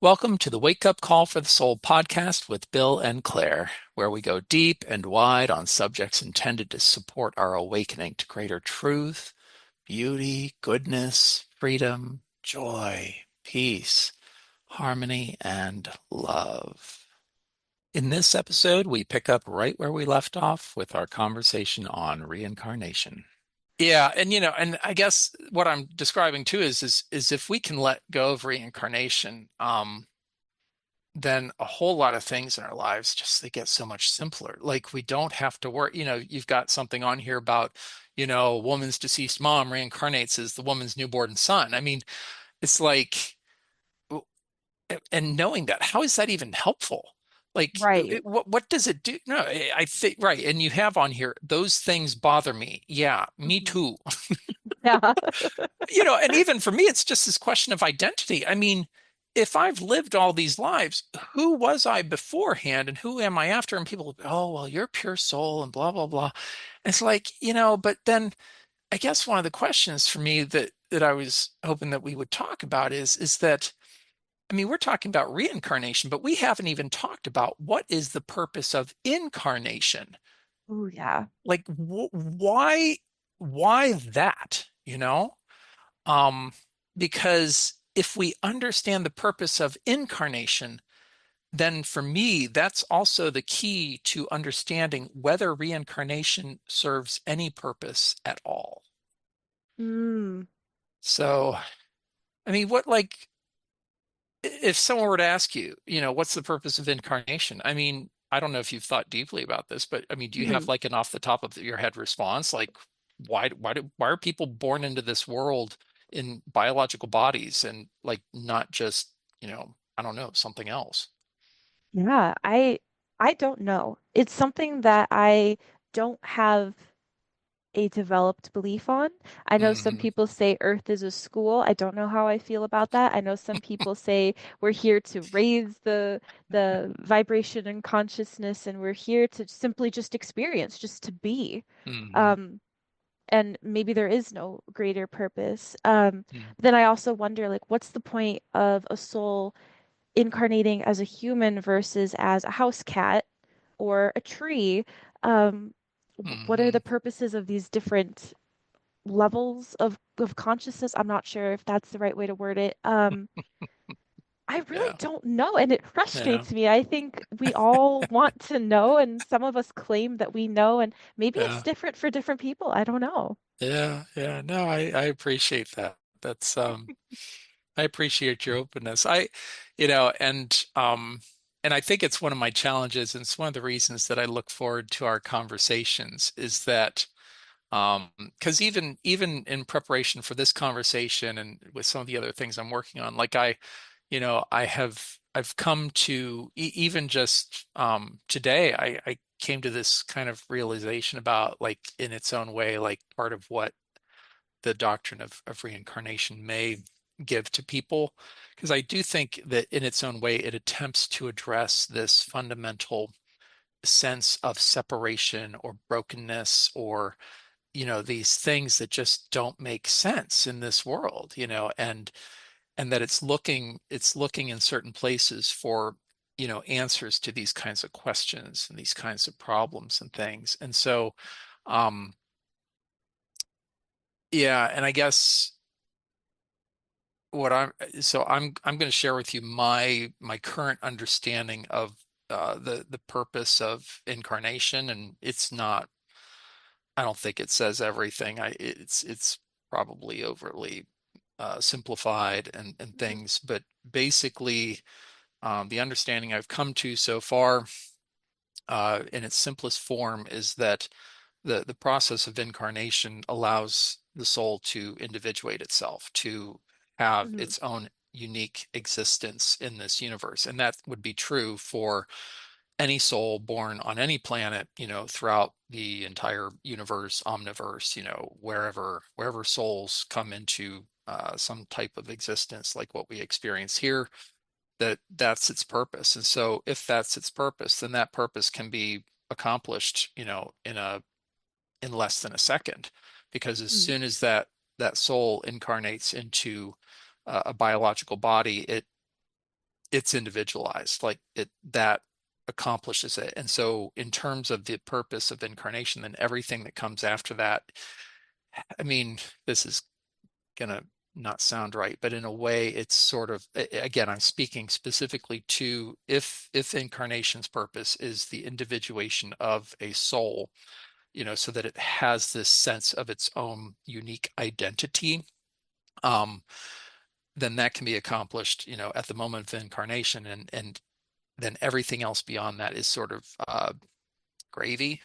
Welcome to the Wake Up Call for the Soul podcast with Bill and Claire, where we go deep and wide on subjects intended to support our awakening to greater truth, beauty, goodness, freedom, joy, peace, harmony, and love. In this episode, we pick up right where we left off with our conversation on reincarnation. Yeah, and I guess what I'm describing too is if we can let go of reincarnation, then a whole lot of things in our lives just they get so much simpler. Like we don't have to worry. You've got something on here about, a woman's deceased mom reincarnates as the woman's newborn son. I mean, it's like, and knowing that, how is that even helpful? Like, Right. what does it do? No, I think right. And you have on here, those things bother me. Yeah, me Mhm. too. Yeah. And even for me, it's just this question of identity. I mean, if I've lived all these lives, who was I beforehand and who am I after? And people, oh, well, you're pure soul and blah, blah, blah. It's like, but then I guess one of the questions for me that I was hoping that we would talk about is that, I mean, we're talking about reincarnation, but we haven't even talked about what is the purpose of incarnation. Oh, yeah. Like, why that, Um, because if we understand the purpose of incarnation, then for me, that's also the key to understanding whether reincarnation serves any purpose at all. Mm. So, I mean, if someone were to ask you, what's the purpose of incarnation? I mean, I don't know if you've thought deeply about this, but I mean, do you have Mhm. like an off the top of your head response? Like, why are people born into this world in biological bodies and like not just, I don't know, something else? Yeah, I don't know. It's something that I don't have a developed belief on. I know some Hmm. people say Earth is a school. I don't know how I feel about that. I know some people say we're here to raise the vibration and consciousness, and we're here to simply just experience, just to be. Hmm. Um, and maybe there is no greater purpose. Hmm. Then I also wonder, like, what's the point of a soul incarnating as a human versus as a house cat or a tree? Um, what are Hmm. the purposes of these different levels of consciousness? I'm not sure if that's the right way to word it. I really Yeah. don't know, and it Yeah. frustrates me. I think we all want to know, and some of us claim that we know, and maybe it's Yeah. different for different people. I don't know. Yeah. Yeah. No, I appreciate that. That's I appreciate your openness. And I think it's one of my challenges, and it's one of the reasons that I look forward to our conversations is that because even in preparation for this conversation and with some of the other things I'm working on, like I've come to even just today, I came to this kind of realization about like in its own way, like part of what the doctrine of reincarnation may give to people. Because I do think that in its own way, it attempts to address this fundamental sense of separation or brokenness or, these things that just don't make sense in this world, and that it's looking in certain places for, answers to these kinds of questions and these kinds of problems and things. And so, um, yeah, and I guess what I'm going to share with you my current understanding of the purpose of incarnation, and it's not. I don't think it says everything. It's probably overly simplified and Mhm. things, but basically, the understanding I've come to so far, in its simplest form, is that the process of incarnation allows the soul to individuate itself, to have Mhm. its own unique existence in this universe. And that would be true for any soul born on any planet, throughout the entire universe, omniverse, wherever souls come into some type of existence like what we experience here, that's its purpose. And so if that's its purpose, then that purpose can be accomplished, in less than a second, because as Mhm. soon as that soul incarnates into a biological body, it's individualized, like it that accomplishes it. And so in terms of the purpose of incarnation, then everything that comes after that, I mean, this is gonna not sound right, but in a way it's sort of, again, I'm speaking specifically to if incarnation's purpose is the individuation of a soul, so that it has this sense of its own unique identity, um, then that can be accomplished, at the moment of incarnation, and then everything else beyond that is sort of gravy.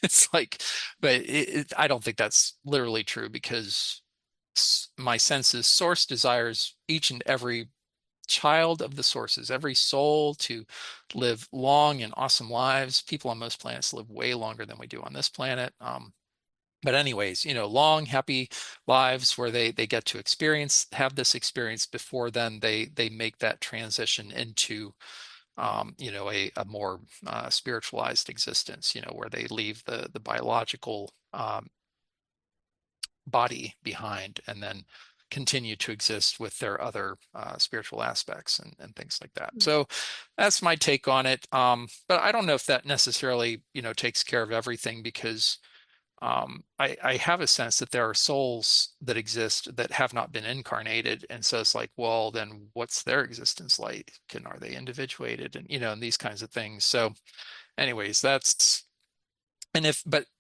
It's like, but I don't think that's literally true, because my sense is source desires each and every child of the sources, every soul, to live long and awesome lives. People on most planets live way longer than we do on this planet. But anyways, long, happy lives where they get to have this experience before then they make that transition into a more spiritualized existence, where they leave the biological body behind, and then continue to exist with their other spiritual aspects and things like that. Mm. So that's my take on it. But I don't know if that necessarily, takes care of everything, because I have a sense that there are souls that exist that have not been incarnated. And so it's like, well, then what's their existence like? Are they individuated? And these kinds of things. So anyways, but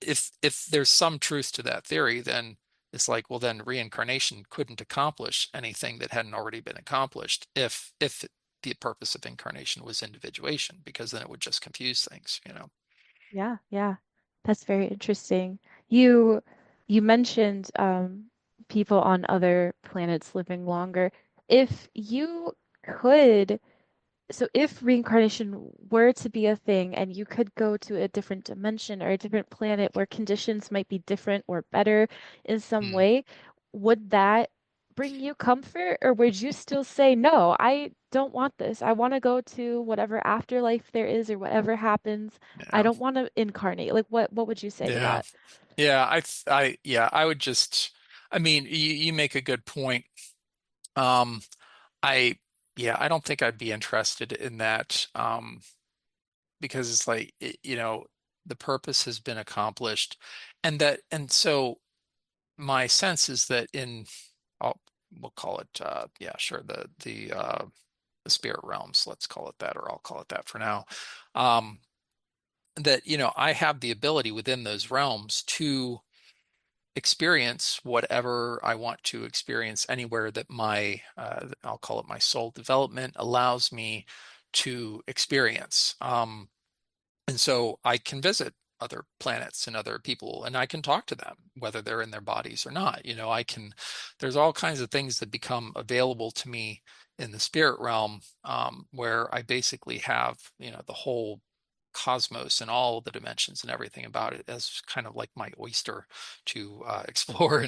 if there's some truth to that theory, then it's like, well, then reincarnation couldn't accomplish anything that hadn't already been accomplished, if the purpose of incarnation was individuation, because then it would just confuse things. Yeah, yeah. That's very interesting. You you mentioned people on other planets living longer. If you could So if reincarnation were to be a thing and you could go to a different dimension or a different planet where conditions might be different or better in some Hmm. way, would that bring you comfort, or would you still say, no, I don't want this. I want to go to whatever afterlife there is or whatever happens. I Yeah. don't want to incarnate. Like what would you say to Yeah. that? Yeah, yeah, I would just, I mean, you make a good point. Um, I, yeah, I don't think I'd be interested in that, because it's like, the purpose has been accomplished, and so my sense is that I'll, we'll call it, yeah, sure, the spirit realms, let's call it that, or I'll call it that for now. Um, that, I have the ability within those realms to experience whatever I want to experience anywhere that I'll call it my soul development allows me to experience. And so I can visit other planets and other people, and I can talk to them, whether they're in their bodies or not. There's all kinds of things that become available to me in the spirit realm, where I basically have, the whole cosmos and all the dimensions and everything about it as kind of like my oyster to explore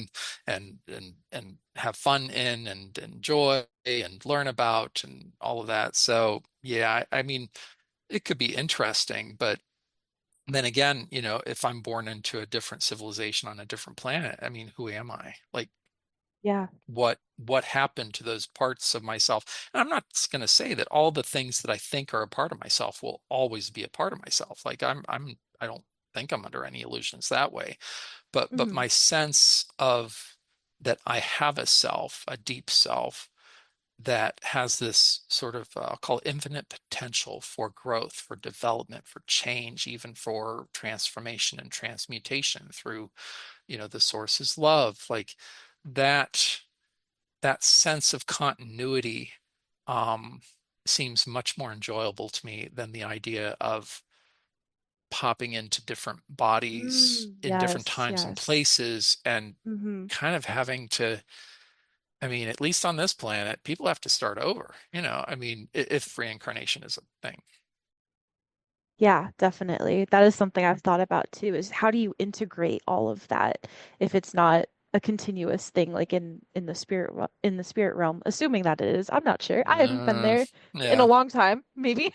and have fun in and enjoy and learn about and all of that. So yeah, I mean, it could be interesting, but then again, if I'm born into a different civilization on a different planet, I mean, who am I? Like, Yeah. what happened to those parts of myself? And I'm not going to say that all the things that I think are a part of myself will always be a part of myself. Like, I don't think I'm under any illusions that way. But Hmm. my sense of that I have a self, a deep self, that has this sort of, I'll call it infinite potential for growth, for development, for change, even for transformation and transmutation through, the source's love. Like that, that sense of continuity, um, seems much more enjoyable to me than the idea of popping into different bodies Mm, in different yes, times and yes. places, and Hmm. kind of having to, I mean, at least on this planet, people have to start over, I mean, if reincarnation is a thing. Yeah, definitely. That is something I've thought about too, is how do you integrate all of that if it's not a continuous thing like in the in the spirit realm, assuming that it is. I'm not sure. I haven't been Uh, there in a yeah. long time, maybe.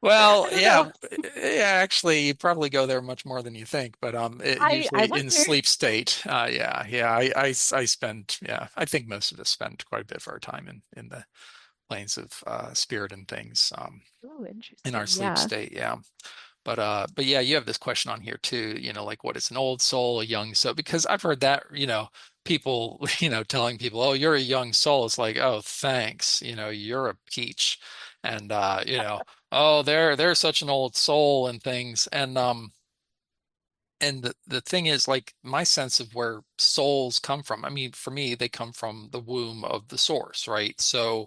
Well, I don't yeah, know. yeah, actually, you probably go there much more than you think, but I usually in wonder. sleep state. Yeah, yeah, I spend, yeah, I think most of us spend quite a bit of our time in the planes of spirit and things Oh, in our interesting. sleep Yeah. state. Yeah. But yeah, you have this question on here too, like what is an old soul, a young soul? Because I've heard that, people, telling people, oh, you're a young soul. It's like, oh, thanks. You're a peach. And oh, they're such an old soul and things. And the thing is, like, my sense of where souls come from, I mean, for me, they come from the womb of the source, right? So,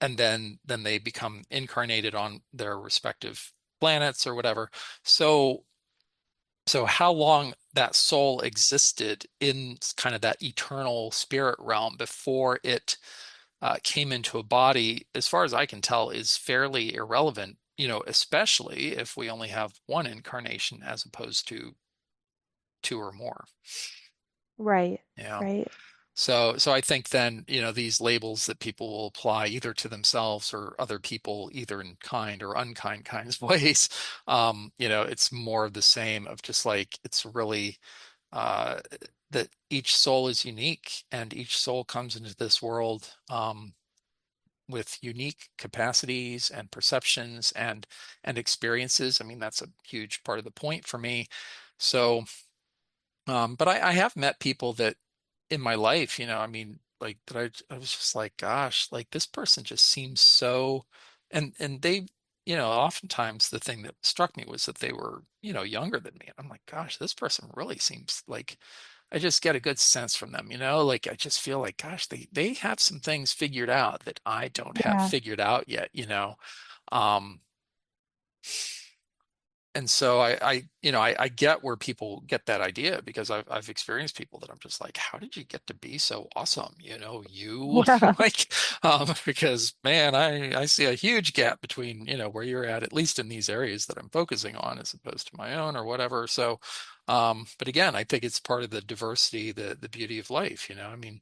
and then they become incarnated on their respective planets or whatever. So how long that soul existed in kind of that eternal spirit realm before it came into a body, as far as I can tell, is fairly irrelevant, especially if we only have one incarnation as opposed to two or more. Right. Yeah. Right. So I think then, these labels that people will apply either to themselves or other people, either in kind or unkind kinds of ways, it's more of the same of just like it's really uh, that each soul is unique and each soul comes into this world with unique capacities and perceptions and experiences. I mean, that's a huge part of the point for me. So, but I have met people that in my life, I mean, like that I was just like, gosh, like this person just seems so, and they, oftentimes the thing that struck me was that they were, younger than me. And I'm like, gosh, this person really seems like I just get a good sense from them, like I just feel like, gosh, they have some things figured out that I don't have Yeah. figured out yet. Um, and so I get where people get that idea because I've experienced people that I'm just like, how did you get to be so awesome? You Yeah. like, because man, I see a huge gap between, where you're at least in these areas that I'm focusing on as opposed to my own or whatever. So, but again, I think it's part of the diversity, the beauty of life, I mean,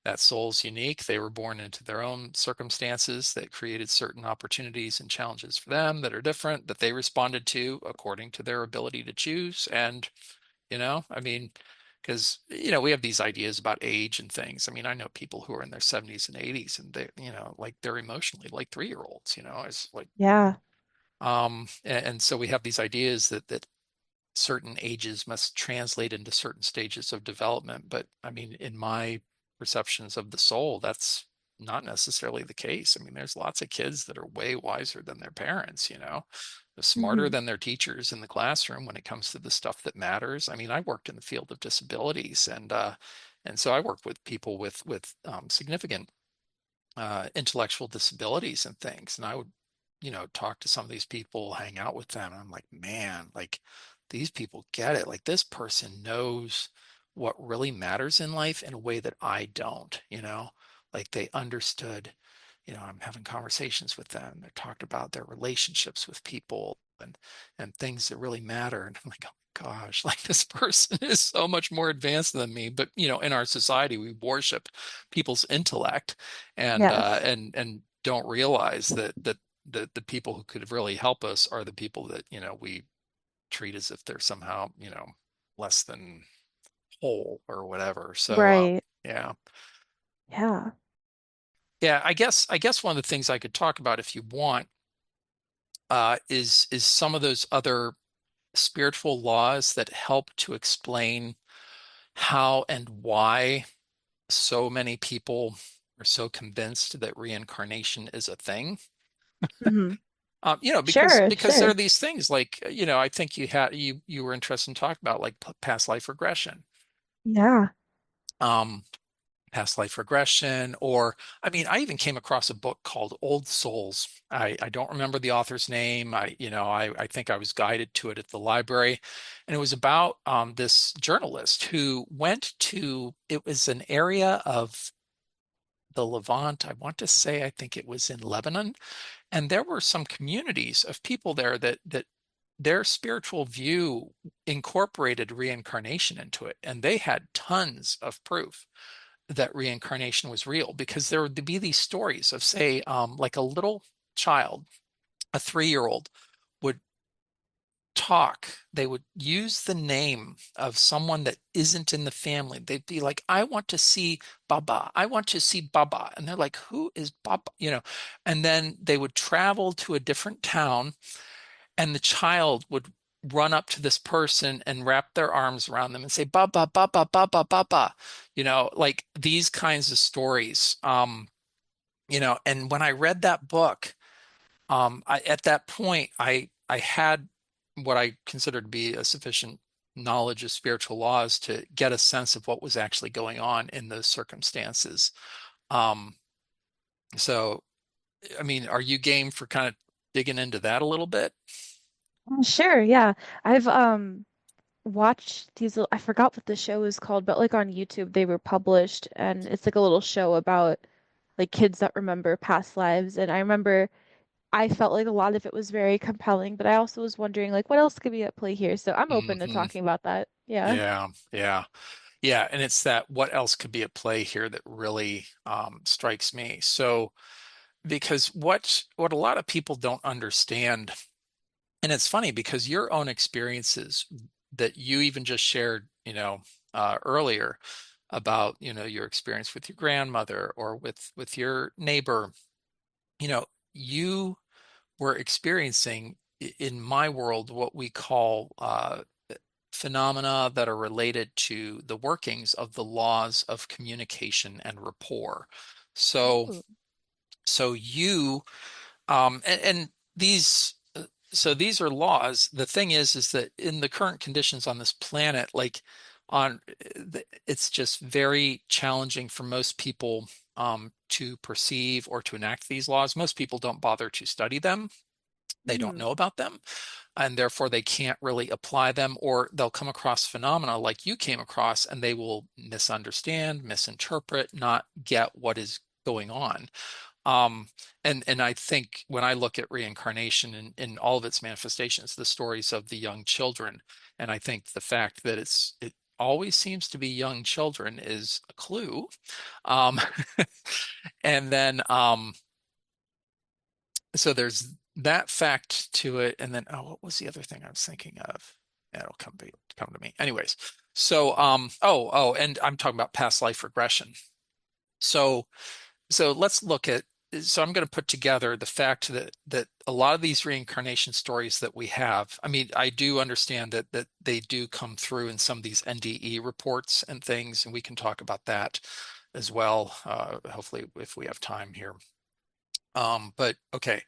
that soul's unique. They were born into their own circumstances that created certain opportunities and challenges for them that are different, that they responded to according to their ability to choose. And, I mean, because, we have these ideas about age and things. I mean, I know people who are in their 70s and 80s and they, like they're emotionally like 3-year-olds, it's like, Yeah. and so we have these ideas that certain ages must translate into certain stages of development. But I mean, in my perceptions of the soul, that's not necessarily the case. I mean, there's lots of kids that are way wiser than their parents, they're smarter Hmm. than their teachers in the classroom when it comes to the stuff that matters. I mean, I worked in the field of disabilities and so I worked with people with significant intellectual disabilities and things. And I would, talk to some of these people, hang out with them. And I'm like, man, like these people get it. Like this person knows what really matters in life in a way that I don't, like they understood, I'm having conversations with them. They talked about their relationships with people and things that really matter. And I'm like, oh gosh, like this person is so much more advanced than me. But, in our society, we worship people's intellect Yes. and don't realize that the people who could really help us are the people that we treat as if they're somehow less than whole or whatever. So Right. yeah. Yeah. Yeah, I guess one of the things I could talk about if you want is some of those other spiritual laws that help to explain how and why so many people are so convinced that reincarnation is a thing. Hmm. Because Sure. because there are Sure. these things like I think you were interested in talking about like past life regression, Yeah. um, past life regression, or I mean, I even came across a book called Old Souls. I don't remember the author's name. I think I was guided to it at the library, and it was about this journalist who went to it was an area of the Levant. I want to say I think it was in Lebanon, and there were some communities of people there that their spiritual view incorporated reincarnation into it, and they had tons of proof that reincarnation was real because there would be these stories of, say, like a little child, a 3-year-old, would talk, they would use the name of someone that isn't in the family. They'd be like, I want to see Baba. I want to see Baba. And they're like, who is Baba? And then they would travel to a different town, and the child would run up to this person and wrap their arms around them and say, Baba, Baba, Baba, Baba. Like these kinds of stories. And when I read that book, at that point, I had what I considered to be a sufficient knowledge of spiritual laws to get a sense of what was actually going on in those circumstances. Um, so, I mean, are you game for kind of digging into that a little bit? Sure, yeah. I've watched these I forgot what the show is called, but like on YouTube they were published and it's like a little show about like kids that remember past lives. And I remember I felt like a lot of it was very compelling, but I also was wondering like what else could be at play here. So I'm open to Hmm. talking about that. Yeah. Yeah, yeah, yeah. And it's that what else could be at play here that really strikes me. So, because what a lot of people don't understand. And it's funny because your own experiences that you even just shared, earlier about, your experience with your grandmother or with your neighbor, you know, you were experiencing in my world what we call phenomena that are related to the workings of the laws of communication and rapport. So, Ooh. so you and these, so these are laws. The thing is that in the current conditions on this planet, like it's just very challenging for most people to perceive or to enact these laws. Most people don't bother to study them. They don't Hmm. know about them, and therefore they can't really apply them, or they'll come across phenomena like you came across, and they will misunderstand, misinterpret, not get what is going on. Um, and I think when I look at reincarnation in all of its manifestations, the stories of the young children, and I think the fact that it always seems to be young children is a clue. Um, and then so there's that fact to it, and then what was the other thing I was thinking of? Yeah, it'll come to me. Anyways, so and I'm talking about past life regression. So let's look at, so I'm going to put together the fact that a lot of these reincarnation stories that we have, I mean, I do understand that they do come through in some of these NDE reports and things, and we can talk about that as well, hopefully if we have time here. But okay,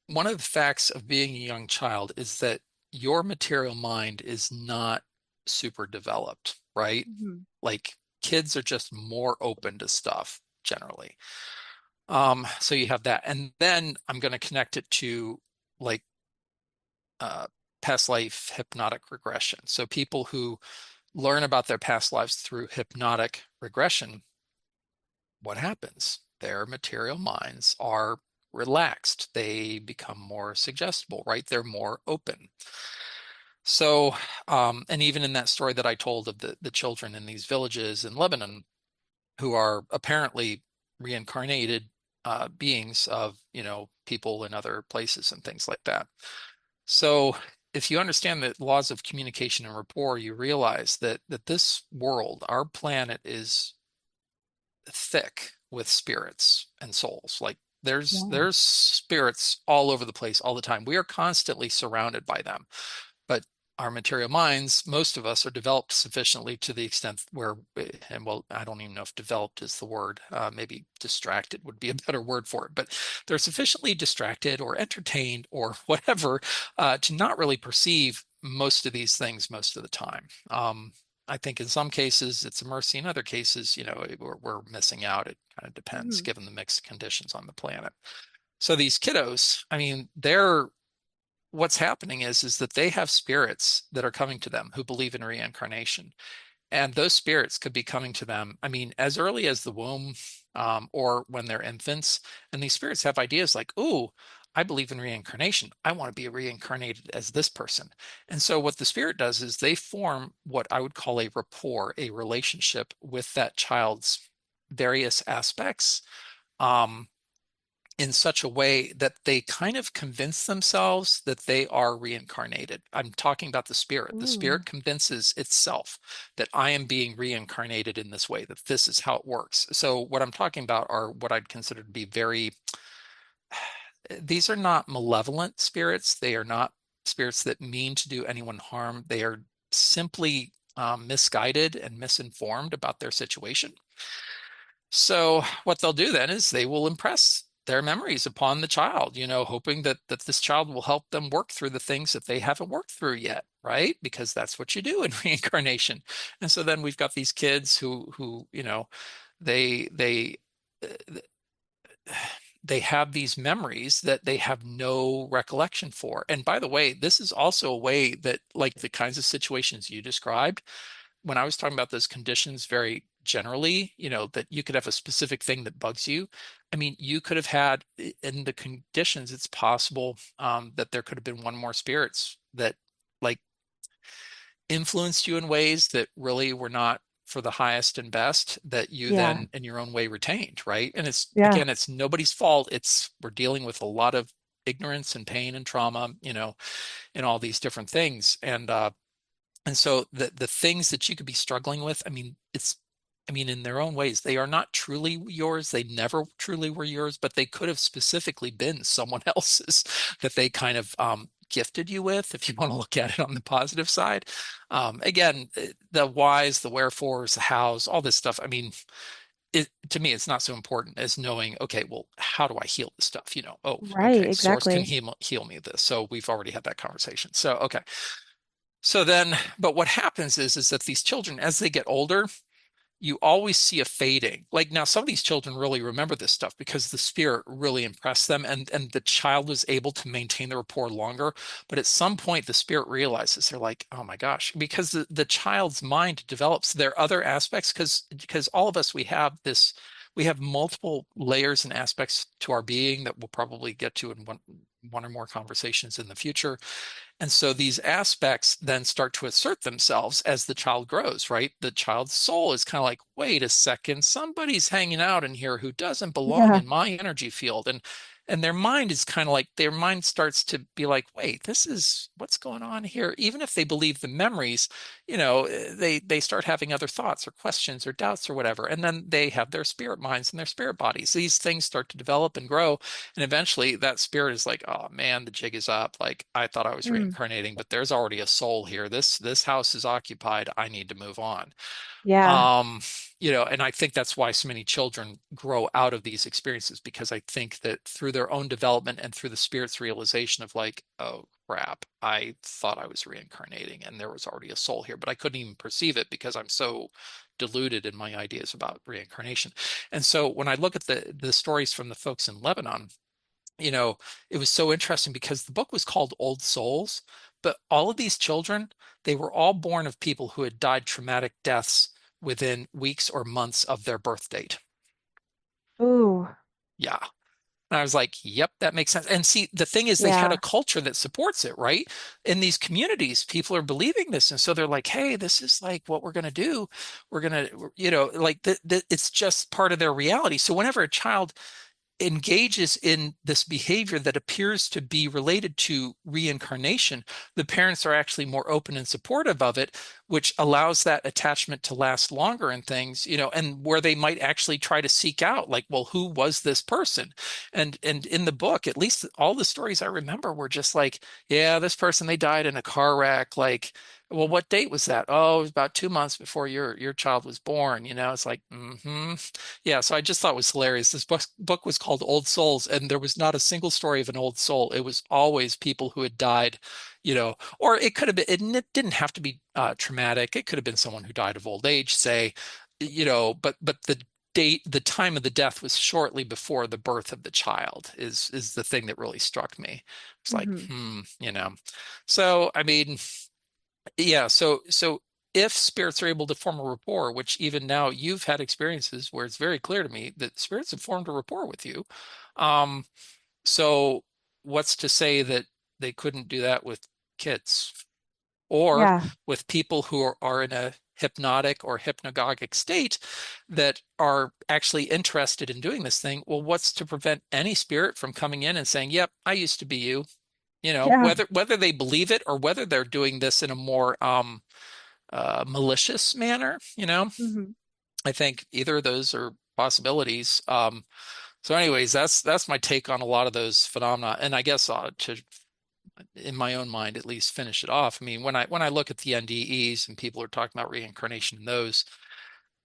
one of the facts of being a young child is that your material mind is not super developed, right? Hmm. Like kids are just more open to stuff generally. So you have that. And then I'm going to connect it to like uh, past life hypnotic regression. So people who learn about their past lives through hypnotic regression, what happens? Their material minds are relaxed. They become more suggestible, right? They're more open. So, and even in that story that I told of the children in these villages in Lebanon, who are apparently reincarnated beings of, people in other places and things like that. So if you understand the laws of communication and rapport, you realize that this world, our planet, is thick with spirits and souls. Like Yeah. there's spirits all over the place all the time. We are constantly surrounded by them. But our material minds, most of us, are developed sufficiently to the extent where, and well, I don't even know if developed is the word, maybe distracted would be a better word for it, but they're sufficiently distracted or entertained or whatever to not really perceive most of these things most of the time. I think in some cases it's a mercy. In other cases, we're missing out. It kind of depends Hmm. given the mixed conditions on the planet. So these kiddos, I mean, they're what's happening is that they have spirits that are coming to them who believe in reincarnation, and those spirits could be coming to them, I mean, as early as the womb, or when they're infants. And these spirits have ideas like, "Ooh, I believe in reincarnation. I want to be reincarnated as this person." And so what the spirit does is they form what I would call a rapport, a relationship with that child's various aspects. um, in such a way that they kind of convince themselves that they are reincarnated. I'm talking about the spirit. The Ooh. spirit convinces itself that I am being reincarnated in this way, that this is how it works. So, what I'm talking about are what I'd consider to be very, these are not malevolent spirits. They are not spirits that mean to do anyone harm. They are simply misguided and misinformed about their situation. So what they'll do then is they will impress their memories upon the child, hoping that this child will help them work through the things that they haven't worked through yet, right? Because that's what you do in reincarnation. And so then we've got these kids who, they uh, they have these memories that they have no recollection for. And by the way, this is also a way that, like the kinds of situations you described, when I was talking about those conditions very generally, that you could have a specific thing that bugs you. I mean, you could have had in the conditions, it's possible that there could have been one more spirits that like influenced you in ways that really were not for the highest and best that you Yeah. then in your own way retained, right? And it's Yeah. again, it's nobody's fault. It's we're dealing with a lot of ignorance and pain and trauma, and all these different things. And so the things that you could be struggling with, I mean, in their own ways, they are not truly yours. They never truly were yours, but they could have specifically been someone else's that they kind of gifted you with, if you want to look at it on the positive side. Again, the whys, the wherefores, the hows, all this stuff. I mean, to me, it's not so important as knowing, okay, well, how do I heal this stuff? Oh, Right, okay, source can exactly. heal me of this. So we've already had that conversation. So, okay. So then, but what happens is that these children, as they get older, you always see a fading. Like now, some of these children really remember this stuff because the spirit really impressed them, and the child was able to maintain the rapport longer. But at some point, the spirit realizes they're like, oh my gosh, because the child's mind develops their other aspects, because all of us we have multiple layers and aspects to our being that we'll probably get to in one or more conversations in the future. And so these aspects then start to assert themselves as the child grows, right? The child's soul is kind of like, wait a second, somebody's hanging out in here who doesn't belong Yeah. in my energy field. And their mind is kind of like their mind starts to be like, wait, this is what's going on here. Even if they believe the memories, they start having other thoughts or questions or doubts or whatever. And then they have their spirit minds and their spirit bodies. These things start to develop and grow. And eventually that spirit is like, oh man, the jig is up. Like I thought I was Mm. reincarnating, but there's already a soul here. This house is occupied. I need to move on. Yeah. Um, and I think that's why so many children grow out of these experiences, because I think that through their own development and through the spirit's realization of like, oh crap, I thought I was reincarnating and there was already a soul here, but I couldn't even perceive it because I'm so deluded in my ideas about reincarnation. And so when I look at the stories from the folks in Lebanon, it was so interesting because the book was called Old Souls, but all of these children, they were all born of people who had died traumatic deaths within weeks or months of their birth date. Ooh. Yeah. And I was like, yep, that makes sense. And see, the thing is, they had a Yeah. culture that supports it, right? In these communities, people are believing this. And so they're like, hey, this is like what we're going to do. We're going to, like it's just part of their reality. So whenever a child engages in this behavior that appears to be related to reincarnation, the parents are actually more open and supportive of it, which allows that attachment to last longer and things, and where they might actually try to seek out, like, well, who was this person? And in the book, at least all the stories I remember were just like, yeah, this person, they died in a car wreck. Like, well, what date was that? Oh, it was about 2 months before your child was born. It's like, yeah, so I just thought it was hilarious. This book was called Old Souls, and there was not a single story of an old soul. It was always people who had died, or it could have been, it didn't have to be traumatic. It could have been someone who died of old age, say, but the time of the death was shortly before the birth of the child is the thing that really struck me. It's like, Hmm. So I mean, yeah, so if spirits are able to form a rapport, which even now you've had experiences where it's very clear to me that spirits have formed a rapport with you, um, so what's to say that they couldn't do that with kids or Yeah. with people who are in a hypnotic or hypnagogic state that are actually interested in doing this thing. Well, what's to prevent any spirit from coming in and saying, "Yep, I used to be you." Yeah. Whether they believe it or whether they're doing this in a more malicious manner, Hmm. I think either of those are possibilities. So, anyways, that's my take on a lot of those phenomena. And I guess to, in my own mind, at least finish it off. I mean, when I look at the NDEs and people are talking about reincarnation in those,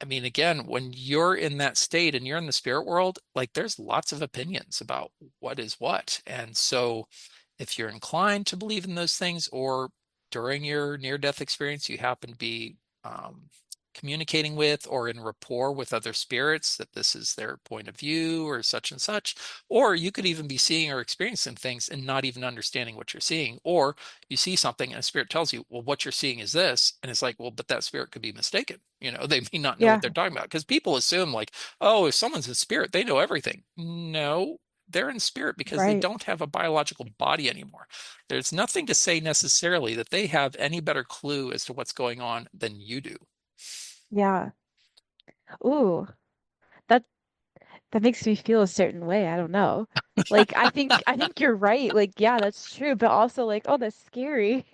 I mean, again, when you're in that state and you're in the spirit world, like there's lots of opinions about what is what. And so if you're inclined to believe in those things, or during your near-death experience, you happen to be um, communicating with or in rapport with other spirits, that this is their point of view or such, or you could even be seeing or experiencing things and not even understanding what you're seeing, or you see something and a spirit tells you, well, what you're seeing is this. And it's like, well, but that spirit could be mistaken. They may not know what Yeah. they're talking about, because people assume like, oh, if someone's in spirit, they know everything. No, they're in spirit because they Right. don't have a biological body anymore. There's nothing to say necessarily that they have any better clue as to what's going on than you do. Yeah. Ooh, that that makes me feel a certain way. I don't know. Like I think you're right. Like, yeah, that's true, but also like, oh, that's scary.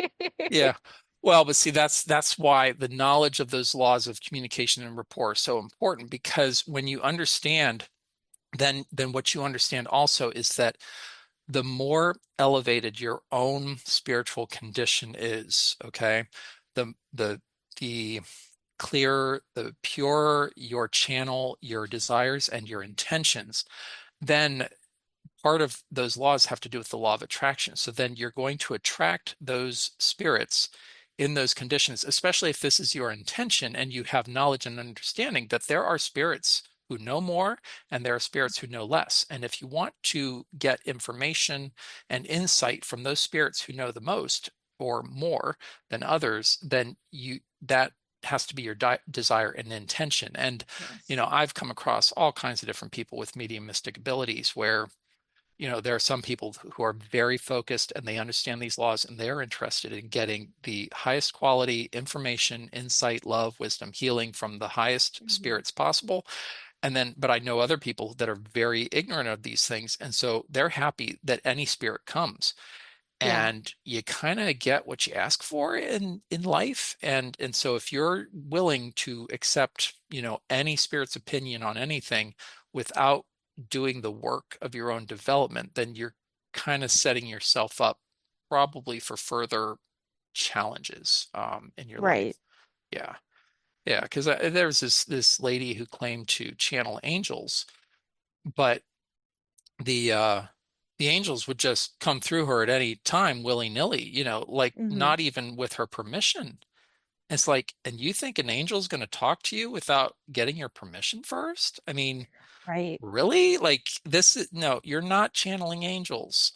Yeah. Well, but see, that's why the knowledge of those laws of communication and rapport is so important, because when you understand, then what you understand also is that the more elevated your own spiritual condition is, okay, the clearer, the purer your channel, your desires and your intentions, then part of those laws have to do with the law of attraction. So then you're going to attract those spirits in those conditions, especially if this is your intention and you have knowledge and understanding that there are spirits who know more and there are spirits who know less. And if you want to get information and insight from those spirits who know the most or more than others, then that has to be your desire and intention. And Yes. I've come across all kinds of different people with mediumistic abilities where there are some people who are very focused and they understand these laws and they're interested in getting the highest quality information, insight, love, wisdom, healing from the highest Hmm. spirits possible. But I know other people that are very ignorant of these things. And so they're happy that any spirit comes, Yeah. and you kind of get what you ask for in life. And so if you're willing to accept any spirit's opinion on anything without doing the work of your own development, then you're kind of setting yourself up probably for further challenges in your Right. life. Yeah, yeah, because there was this lady who claimed to channel angels, but the uh the angels would just come through her at any time willy-nilly, like Hmm. not even with her permission. It's like, and you think an angel's going to talk to you without getting your permission first? I mean, Right. really? Like no, you're not channeling angels,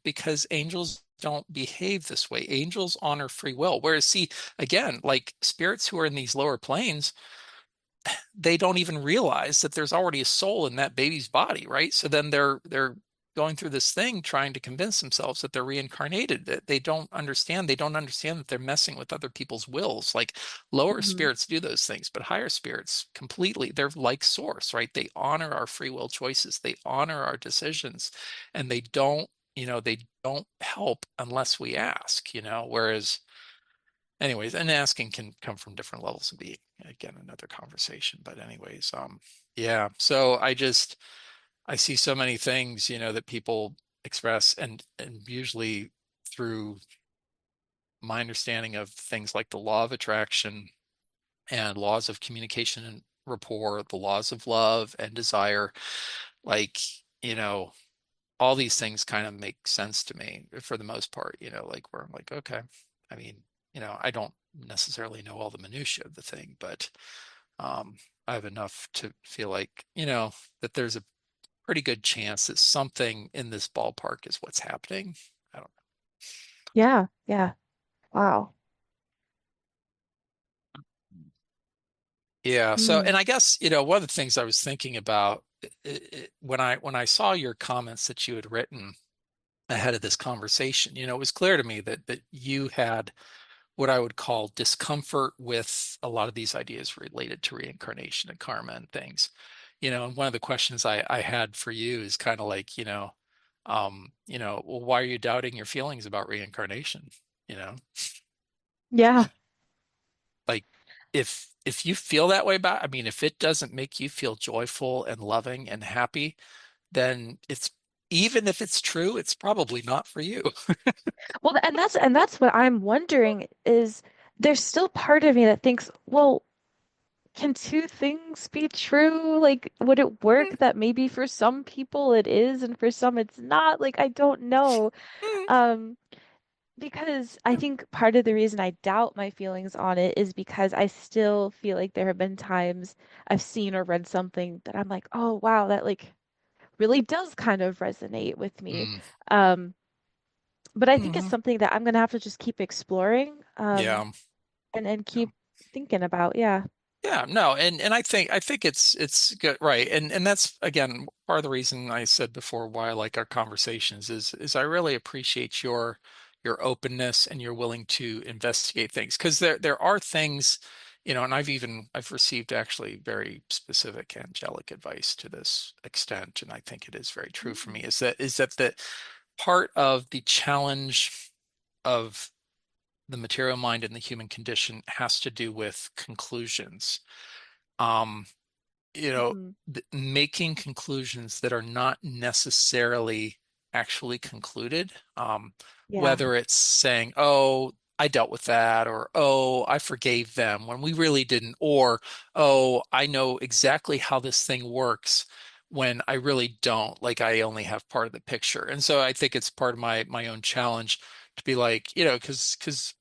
because angels don't behave this way. Angels honor free will. Whereas, see, again, like spirits who are in these lower planes, they don't even realize that there's already a soul in that baby's body, right? So then they're going through this thing trying to convince themselves that they're reincarnated, that they don't understand that they're messing with other people's wills. Like lower Hmm. spirits do those things, but higher spirits completely, they're like source, right? They honor our free will choices, they honor our decisions, and they don't help unless we ask, whereas anyways, and asking can come from different levels of being. Again, another conversation. But anyways, yeah. So I see so many things, that people express, and usually through my understanding of things like the law of attraction and laws of communication and rapport, the laws of love and desire, like, you know, all these things kind of make sense to me for the most part, like where I'm like, okay, I mean, I don't necessarily know all the minutiae of the thing, but um, I have enough to feel like, that there's a pretty good chance that something in this ballpark is what's happening. I don't Yeah. Yeah. Wow. know. Yeah. So, Mm. and I guess, one of the things I was thinking about when I saw your comments that you had written ahead of this conversation, it was clear to me that you had what I would call discomfort with a lot of these ideas related to reincarnation and karma and things. And one of the questions I had for you is kind of like, well, why are you doubting your feelings about reincarnation? You know, Yeah. like if you feel that way about, I mean, if it doesn't make you feel joyful and loving and happy, then it's even if it's true, it's probably not for you. Well, and that's what I'm wondering is there's still part of me that thinks, well, can two things be true? Like, would it work that maybe for some people it is and for some it's not? Like, I don't know. Um, because I think part of the reason I doubt my feelings on it is because I still feel like there have been times I've seen or read something that I'm like, oh wow, that like really does kind of resonate with me. Mm. Um, but I think it's Hmm. something that I'm gonna have to just keep exploring, Yeah. and Yeah. keep thinking about. Yeah. Yeah, no, and I think it's good, right? And that's again part of the reason I said before why I like our conversations is I really appreciate your openness and you're willing to investigate things because there are things, and I've received actually very specific angelic advice to this extent, and I think it is very true for me, Mm. is that the part of the challenge of the material mind and the human condition has to do with conclusions. Um, Hmm. Making conclusions that are not necessarily actually concluded, Yeah. whether it's saying, oh, I dealt with that, or oh, I forgave them when we really didn't, or oh, I know exactly how this thing works when I really don't, like I only have part of the picture. And so I think it's part of my own challenge to be like, because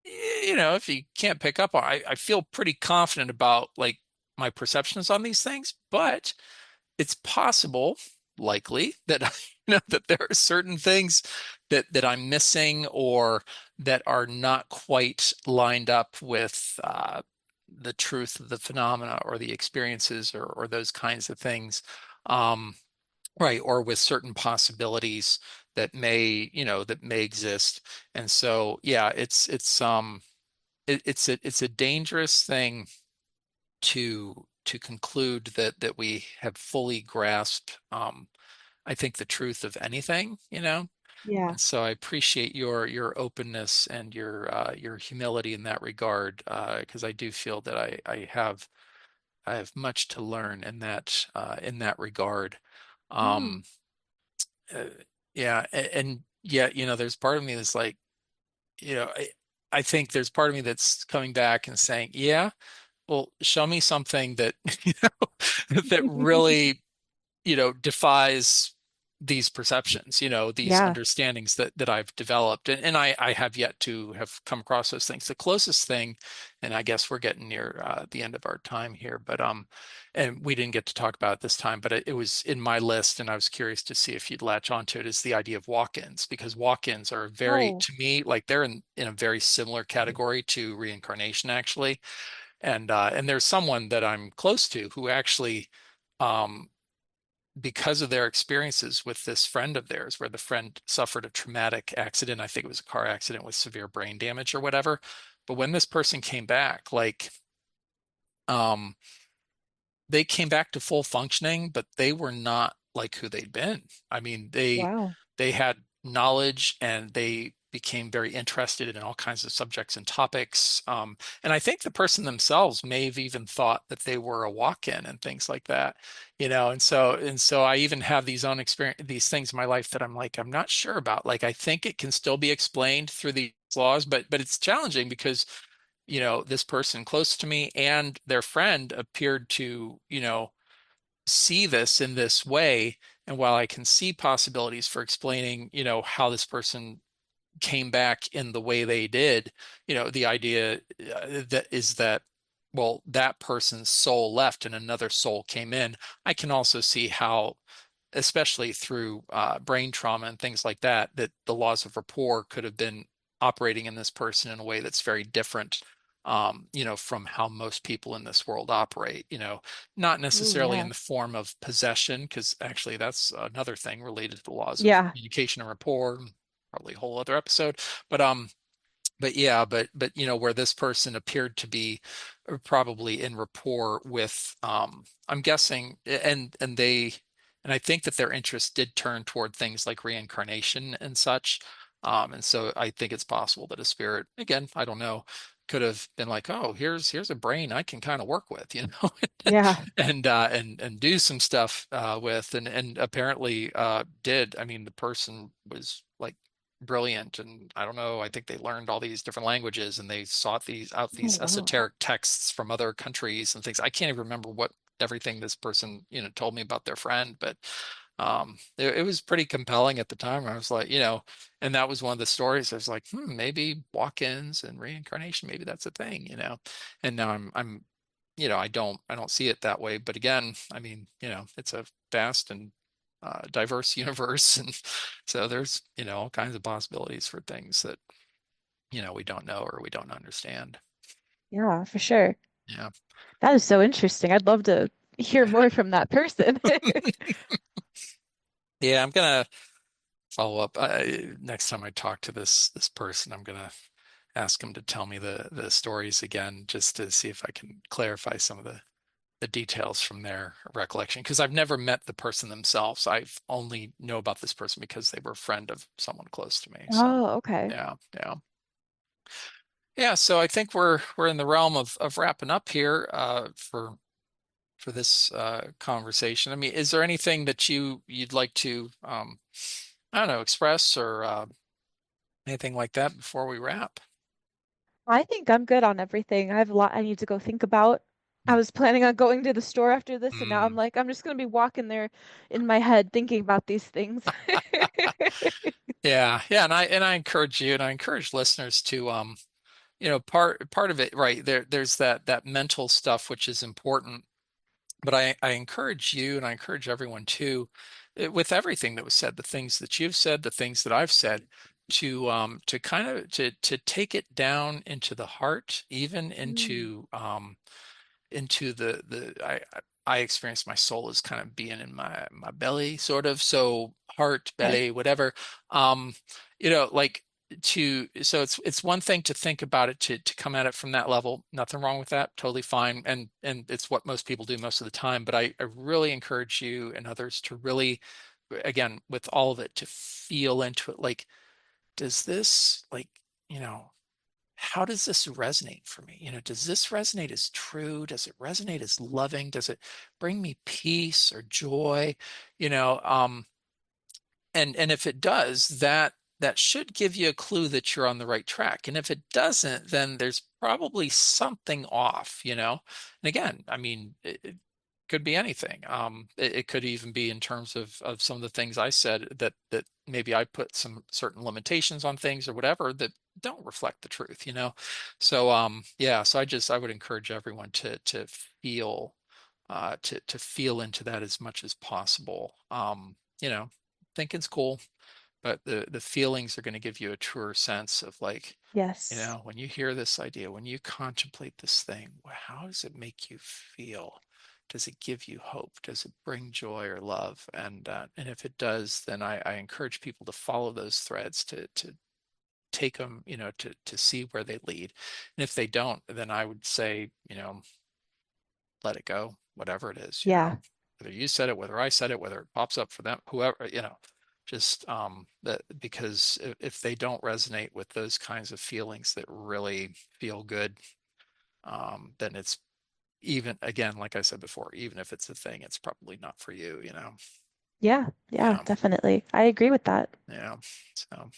if you can't pick up on, I feel pretty confident about like my perceptions on these things, but it's possible, likely, that that there are certain things that I'm missing or that are not quite lined up with the truth of the phenomena or the experiences or those kinds of things. Um, right, or with certain possibilities that may exist. And so, yeah, it's a dangerous thing to conclude that we have fully grasped I think the truth of anything. Yeah. And so I appreciate your openness and your humility in that regard because I do feel that I have much to learn in that regard. Mm. Um uh, yeah, and yet there's part of me that's like I think there's part of me that's coming back and saying, yeah, well, show me something that that really defies these perceptions, these Yeah. understandings that I've developed. And I have yet to have come across those things. The closest thing, and I guess we're getting near the end of our time here, but and we didn't get to talk about it this time, but it was in my list, and I was curious to see if you'd latch onto it, is the idea of walk-ins, because walk-ins are very, Oh. to me, like they're in a very similar category to reincarnation, actually. And there's someone that I'm close to who actually um, because of their experiences with this friend of theirs, where the friend suffered a traumatic accident. I think it was a car accident with severe brain damage or whatever. But when this person came back, like, um, they came back to full functioning, but they were not like who they'd been. I mean, Wow. they had knowledge and they became very interested in all kinds of subjects and topics. And I think the person themselves may have even thought that they were a walk-in and things like that. And so I even have these things in my life that I'm like, I'm not sure about. Like, I think it can still be explained through these laws, but it's challenging because this person close to me and their friend appeared to, see this in this way. And while I can see possibilities for explaining, how this person came back in the way they did, the idea that, well, that person's soul left and another soul came in. I can also see how, especially through brain trauma and things like that, that the laws of rapport could have been operating in this person in a way that's very different, from how most people in this world operate. Not Oh, necessarily in yeah. the form of possession, because actually that's another thing related to the laws of Yeah. communication and rapport, probably a whole other episode. But but yeah, but where this person appeared to be probably in rapport with, I'm guessing, and I think that their interest did turn toward things like reincarnation and such. And so I think it's possible that a spirit, again, I don't know, could have been like, oh, here's a brain I can kind of work with, Yeah. and do some stuff with, and apparently did. I mean, the person was like brilliant, and I don't know, I think they learned all these different languages, and they sought Oh, these wow. esoteric texts from other countries and things. I can't even remember what everything this person told me about their friend, but it was pretty compelling at the time. I was like, and that was one of the stories. I was like, maybe walk-ins and reincarnation, maybe that's a thing, and now I'm I don't see it that way, but again, I mean, it's a vast and diverse universe, and so there's all kinds of possibilities for things that we don't know or we don't understand. Yeah, for sure. Yeah. That is so interesting. I'd love to hear more from that person. Yeah, I'm gonna follow up next time I talk to this person. I'm gonna ask him to tell me the stories again, just to see if I can clarify some of the details from their recollection, because I've never met the person themselves. I've only know about this person because they were a friend of someone close to me. So Oh, okay. yeah, yeah. Yeah, so I think we're in the realm of wrapping up here for this conversation. I mean, is there anything that you'd like to I don't know, express or anything like that before we wrap? I think I'm good on everything. I have a lot I need to go think about. I was planning on going to the store after this, and now I'm Mm. like, I'm just gonna be walking there in my head thinking about these things. Yeah, yeah, and I encourage you and I encourage listeners to part of it, right? There's that mental stuff which is important. But I encourage you and I encourage everyone too, with everything that was said, the things that you've said, the things that I've said, to kind of to take it down into the heart, even Mm, into I experience my soul as kind of being in my belly, sort of. So heart, okay. belly, whatever. Um, like so it's one thing to think about it, to come at it from that level. Nothing wrong with that. Totally fine. And it's what most people do most of the time. But I really encourage you and others to really, again, with all of it, to feel into it. Like, does this how does this resonate for me? Does this resonate as true? Does it resonate as loving? Does it bring me peace or joy? You know, and if it does, that should give you a clue that you're on the right track. And if it doesn't, then there's probably something off. And again, I mean, it could be anything. It could even be in terms of some of the things I said, that maybe I put some certain limitations on things or whatever that don't reflect the truth. So yeah, so I would encourage everyone to feel to feel into that as much as possible. Thinking's cool, but the feelings are going to give you a truer sense of, like, Yes. when you hear this idea, when you contemplate this thing, how does it make you feel? Does it give you hope? Does it bring joy or love? And if it does, then I encourage people to follow those threads, to take them, to see where they lead. And if they don't, then I would say, let it go, whatever it is. Yeah. Whether you said it, whether I said it, whether it pops up for them, whoever, just that, because if they don't resonate with those kinds of feelings that really feel good, then it's, even again, like I said before, even if it's a thing, it's probably not for you. Yeah. Yeah, Yeah, definitely. I agree with that. yeah. So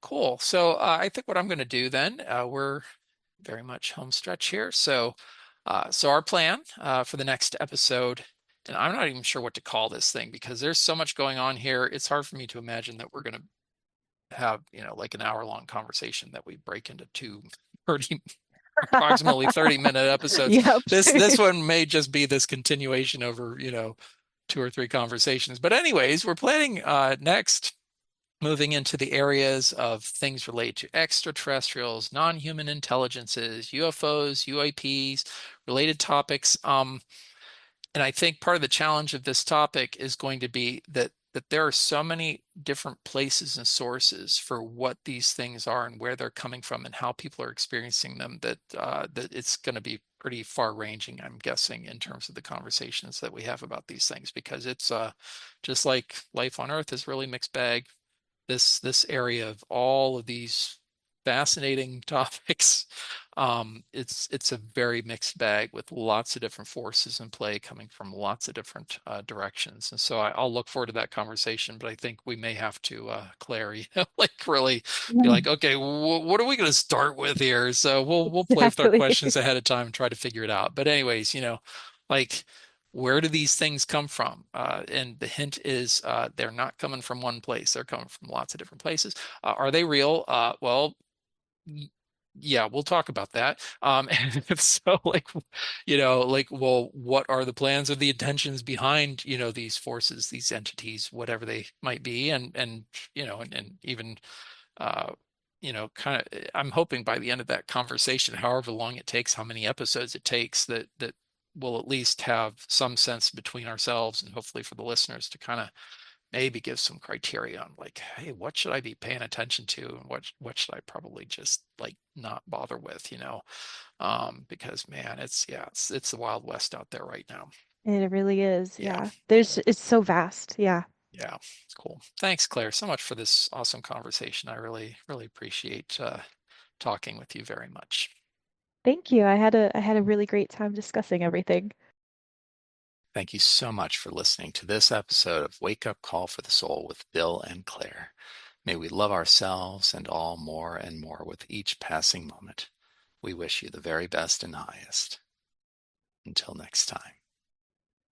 cool. So I think what I'm going to do then, we're very much home stretch here. So our plan for the next episode, and I'm not even sure what to call this thing because there's so much going on here. It's hard for me to imagine that we're going to have, like an hour-long conversation that we break into two 30, approximately 30-minute episodes. Yep. This one may just be this continuation over, two or three conversations. But anyways, we're planning next, moving into the areas of things related to extraterrestrials, non-human intelligences, UFOs, UAPs, related topics. And I think part of the challenge of this topic is going to be that that there are so many different places and sources for what these things are and where they're coming from and how people are experiencing them, that it's going to be pretty far-ranging, I'm guessing, in terms of the conversations that we have about these things, because it's just like life on Earth is really mixed bag. This area of all of these fascinating topics, it's a very mixed bag with lots of different forces in play coming from lots of different directions. And so I'll look forward to that conversation, but I think we may have to, Claire, like really be Yeah. like, okay, what are we going to start with here? So we'll play with our Exactly. questions ahead of time and try to figure it out. But anyways, like, where do these things come from? And the hint is, they're not coming from one place. They're coming from lots of different places. Are they real? Well, yeah, we'll talk about that. And if so, like, like, well, what are the plans or the intentions behind, these forces, these entities, whatever they might be, and even, uh, kind of, I'm hoping by the end of that conversation, however long it takes, how many episodes it takes, that we'll at least have some sense between ourselves and hopefully for the listeners to kind of maybe give some criteria on, like, hey, what should I be paying attention to and what should I probably just like not bother with, because man, it's the Wild West out there right now. It really is. Yeah, Yeah. It's so vast. Yeah. yeah, it's cool. Thanks, Claire, so much for this awesome conversation. I really, really appreciate talking with you very much. Thank you. I had a really great time discussing everything. Thank you so much for listening to this episode of Wake Up Call for the Soul with Bill and Claire. May we love ourselves and all more and more with each passing moment. We wish you the very best and highest. Until next time.